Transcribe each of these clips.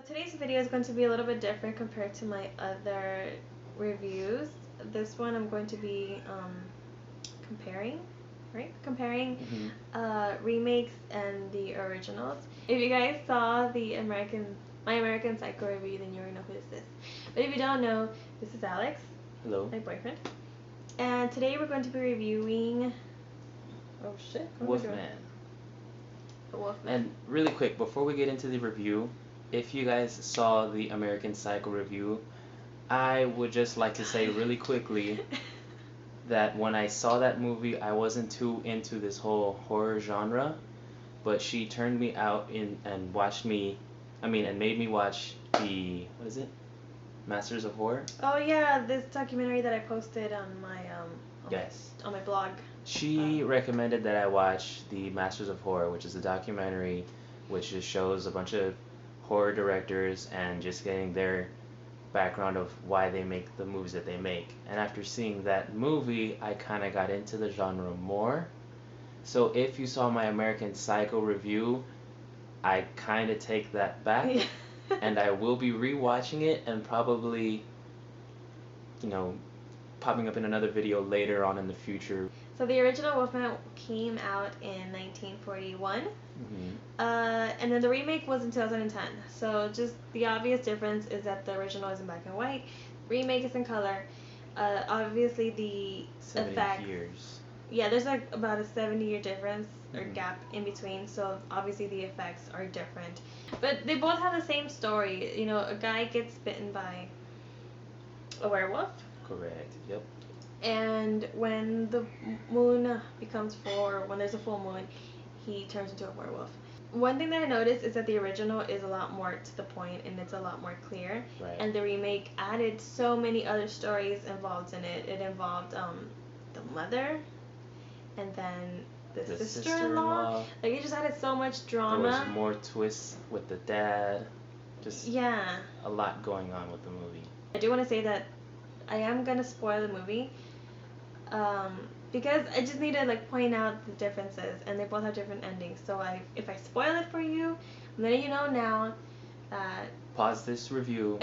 Today's video is going to be a little bit different compared to my other reviews. This one I'm going to be comparing, right? Comparing remakes and the originals. If you guys saw the My American Psycho review, then you already know who this is. But if you don't know, this is Alex. Hello. My boyfriend. And today we're going to be reviewing. Oh shit! Wolfman. The Wolfman. And really quick, before we get into the review, if you guys saw the American Psycho review, I would just like to say really quickly that when I saw that movie, I wasn't too into this whole horror genre, but she turned me out and made me watch the, what is it? Masters of Horror? Oh yeah, this documentary that I posted on my Yes. on my blog. She recommended that I watch the Masters of Horror, which is a documentary which just shows a bunch of horror directors and just getting their background of why they make the movies that they make. And after seeing that movie, I kind of got into the genre more. So if you saw my American Psycho review, I kind of take that back. And I will be rewatching it and probably, popping up in another video later on in the future. So the original Wolfman came out in 1941, and then the remake was in 2010. So just the obvious difference is that the original is in black and white, remake is in color. Obviously the 70 effects. years. Yeah, there's like about a 70-year difference or gap in between, so obviously the effects are different. But they both have the same story. You know, a guy gets bitten by a werewolf. Correct, yep. And when the moon becomes full, or when there's a full moon, he turns into a werewolf. One thing that I noticed is that the original is a lot more to the point and it's a lot more clear. Right. And the remake added so many other stories involved in it. It involved the mother, and then the sister-in-law. Like, it just added so much drama. There was more twists with the dad. Just a lot going on with the movie. I do want to say that I am gonna spoil the movie, because I just need to point out the differences, and they both have different endings. So if I spoil it for you, I'm letting you know now that pause this review,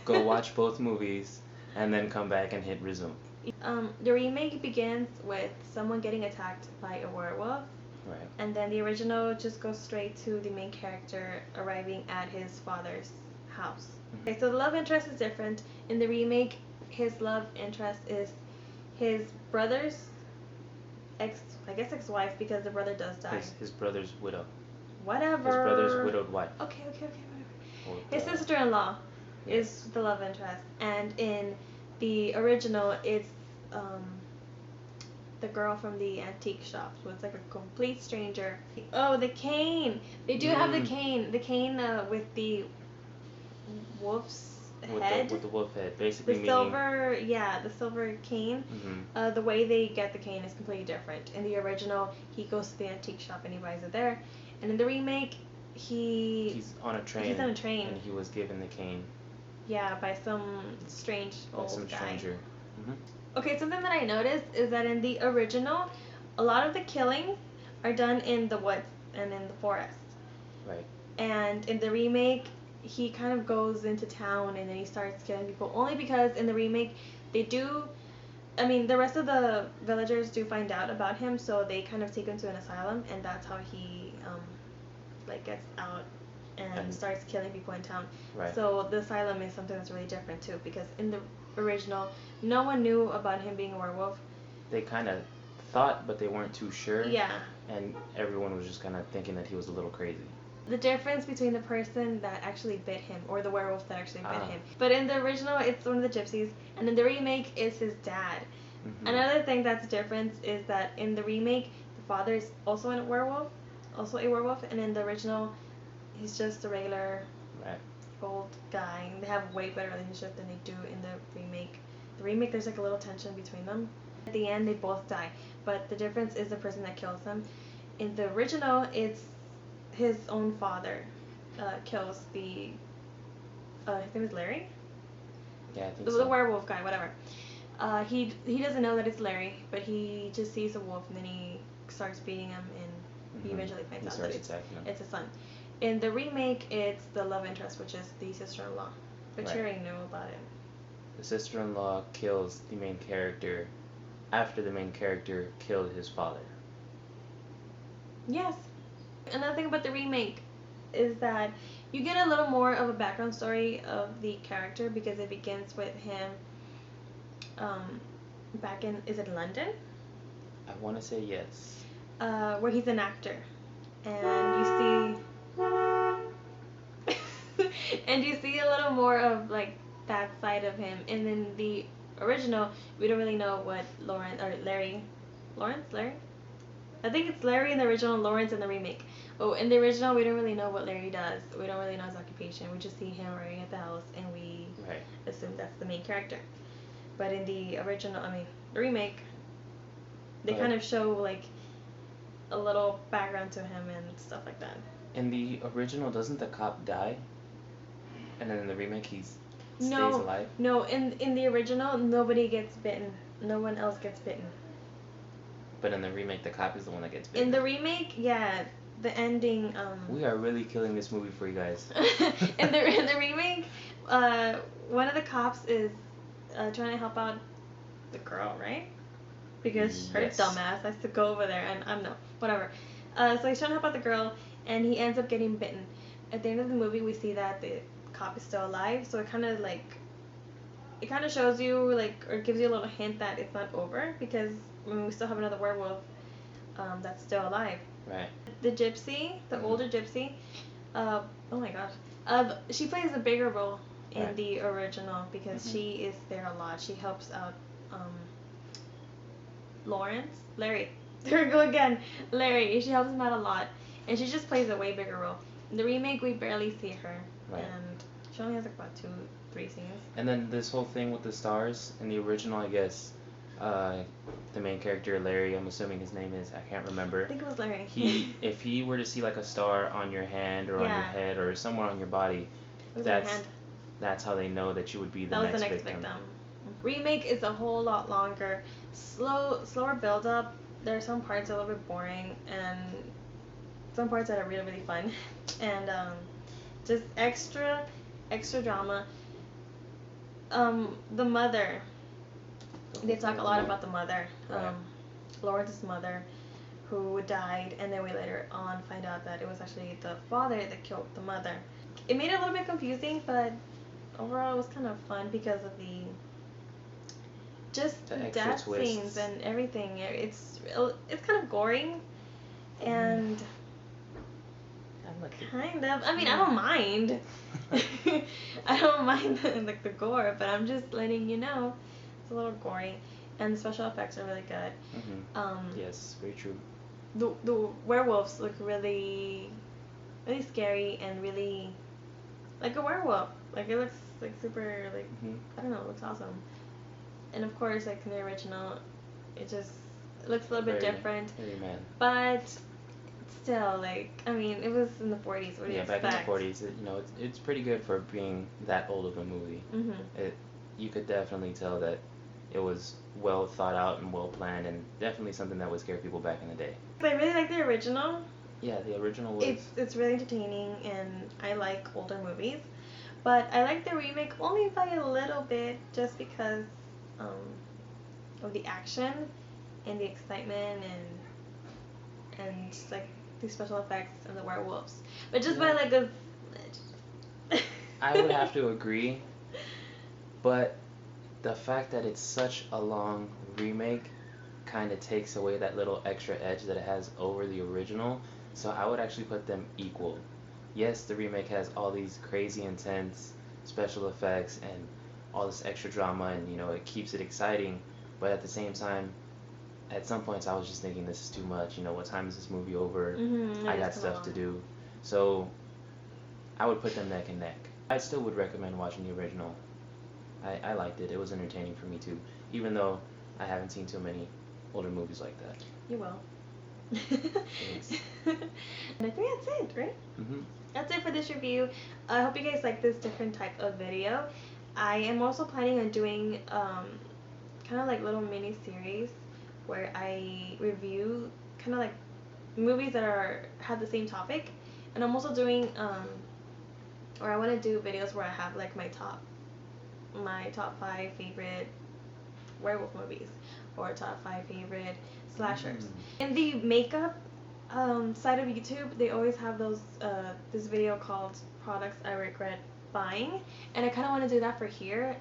go watch both movies, and then come back and hit resume. The remake begins with someone getting attacked by a werewolf. Right. And then the original just goes straight to the main character arriving at his father's house. Okay, so the love interest is different. In the remake, his love interest is his brother's ex-wife, because the brother does die. His brother's widow. Whatever. His brother's widowed wife. Okay, whatever. His sister-in-law is the love interest, and in the original, it's the girl from the antique shop, so it's like a complete stranger. Oh, the cane! They do have the cane. The cane with the wolf's head. With the wolf head, basically. The silver cane. The way they get the cane is completely different. In the original, he goes to the antique shop and he buys it there. And in the remake, he's on a train. He's on a train. And he was given the cane. Yeah, by some strange old guy. Stranger. Okay, something that I noticed is that in the original, a lot of the killings are done in the woods and in the forest. Right. And in the remake, he kind of goes into town and then he starts killing people, only because in the remake the rest of the villagers do find out about him, so they kind of take him to an asylum, and that's how he gets out and starts killing people in town. Right. So the asylum is something that's really different too, because in the original no one knew about him being a werewolf. They kind of thought, but they weren't too sure. Yeah. And everyone was just kind of thinking that he was a little crazy. The difference between the person that actually bit him or the werewolf that actually bit him. But in the original, it's one of the gypsies, and in the remake, it's his dad. Another thing that's different is that in the remake, the father is also a werewolf, and in the original, he's just a regular old guy. And they have a way better relationship than they do in the remake. The remake, there's a little tension between them. At the end, they both die, but the difference is the person that kills them. In the original, it's his own father kills his name is Larry? Yeah, I think the werewolf guy, whatever. He doesn't know that it's Larry, but he just sees a wolf and then he starts beating him, and he eventually finds out that it's his son. In the remake, it's the love interest, which is the sister-in-law, but Right. you already know about it. The sister-in-law kills the main character after the main character killed his father. Yes. Another thing about the remake is that you get a little more of a background story of the character because it begins with him back in, is it London? I want to say yes. Where he's an actor. And you see and you see a little more of like that side of him. And in the original, we don't really know what Larry, I think it's Larry in the original, Lawrence in the remake. Oh, in the original, we don't really know what Larry does. We don't really know his occupation. We just see him working at the house, and we Right. assume that's the main character. But in the original, the remake, they kind of show like a little background to him and stuff like that. In the original, doesn't the cop die? And then in the remake, stays No, alive? no. In the original, nobody gets bitten. No one else gets bitten. But in the remake, the cop is the one that gets bitten. In the remake, yeah, the ending. We are really killing this movie for you guys. in the remake, one of the cops is trying to help out the girl, right? Because her Yes. dumbass has to go over there, and I'm no, whatever. So he's trying to help out the girl, and he ends up getting bitten. At the end of the movie, we see that the cop is still alive, so it kind of shows you like, or gives you a little hint that it's not over because we still have another werewolf that's still alive. Right. The gypsy, the older gypsy, oh my gosh, she plays a bigger role in Right. the original because she is there a lot. She helps out Larry. There we go again, Larry. She helps him out a lot, and she just plays a way bigger role. In the remake, we barely see her, Right. and she only has like about 2-3 scenes. And then this whole thing with the stars in the original, I guess, the main character Larry, I'm assuming his name is, I can't remember. I think it was Larry. If he were to see like a star on your hand or on your Yeah. head or somewhere on your body, It was in her hand. that's how they know that you would be the That was next the next victim. Remake is a whole lot longer, slower build up. There are some parts a little bit boring, and some parts that are really really fun, and just extra drama. The mother. They talk a lot about the mother, Right. Lawrence's mother, who died, and then we later on find out that it was actually the father that killed the mother. It made it a little bit confusing, but overall it was kind of fun because of the The extra death twists. scenes and everything. It's kind of gory, and I like it. kind of. I don't mind. I don't mind like the gore, but I'm just letting you know it's a little gory, and the special effects are really good. Yes, very true. The werewolves look really scary and really like a werewolf. Like it looks like super like I don't know, it looks awesome. And of course, like in the original, it looks a little bit different. Very mad. But still, like it was in the 40s. What do you expect? Back in the 40s, it's pretty good for being that old of a movie. You could definitely tell that it was well thought out and well planned, and definitely something that would scare people back in the day. I really like the original. Yeah, the original was. It's really entertaining, and I like older movies, but I like the remake only by a little bit, just because of the action and the excitement and just, like the special effects and the werewolves. But just by like a. I would have to agree, but the fact that it's such a long remake kind of takes away that little extra edge that it has over the original. So I would actually put them equal. Yes, the remake has all these crazy intense special effects and all this extra drama, and it keeps it exciting, but at the same time, at some points I was just thinking, this is too much. What time is this movie over? I got stuff to do. So I would put them neck and neck. I still would recommend watching the original. I liked it. It was entertaining for me too, even though I haven't seen too many older movies like that. You will. Thanks. And I think that's it, right? That's it for this review. I hope you guys like this different type of video. I am also planning on doing kind of like little mini series where I review kind of like movies that have the same topic, And I'm also doing or I want to do videos where I have like my top 5 favorite werewolf movies or top 5 favorite slashers. In the makeup side of YouTube, they always have those this video called products I regret buying, and I kind of want to do that for here.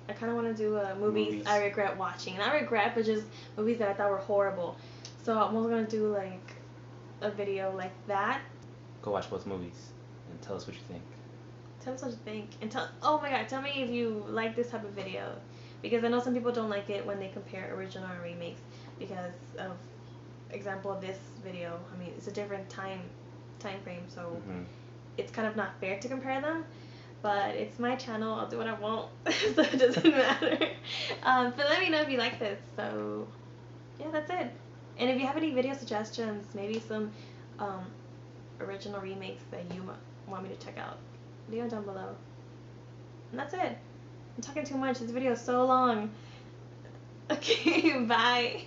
I kind of want to do movies I regret watching. Not regret, but just movies that I thought were horrible. So I'm also going to do like a video like that. Go watch both movies and tell us what you think. Tell us what you think. And oh my god, tell me if you like this type of video. Because I know some people don't like it when they compare original and remakes because of example of this video. I mean, it's a different time frame, so it's kind of not fair to compare them. But it's my channel, I'll do what I want, so it doesn't matter. But let me know if you like this. So yeah, that's it. And if you have any video suggestions, maybe some original remakes that you want me to check out, leave them down below. And that's it. I'm talking too much. This video is so long. Okay, bye.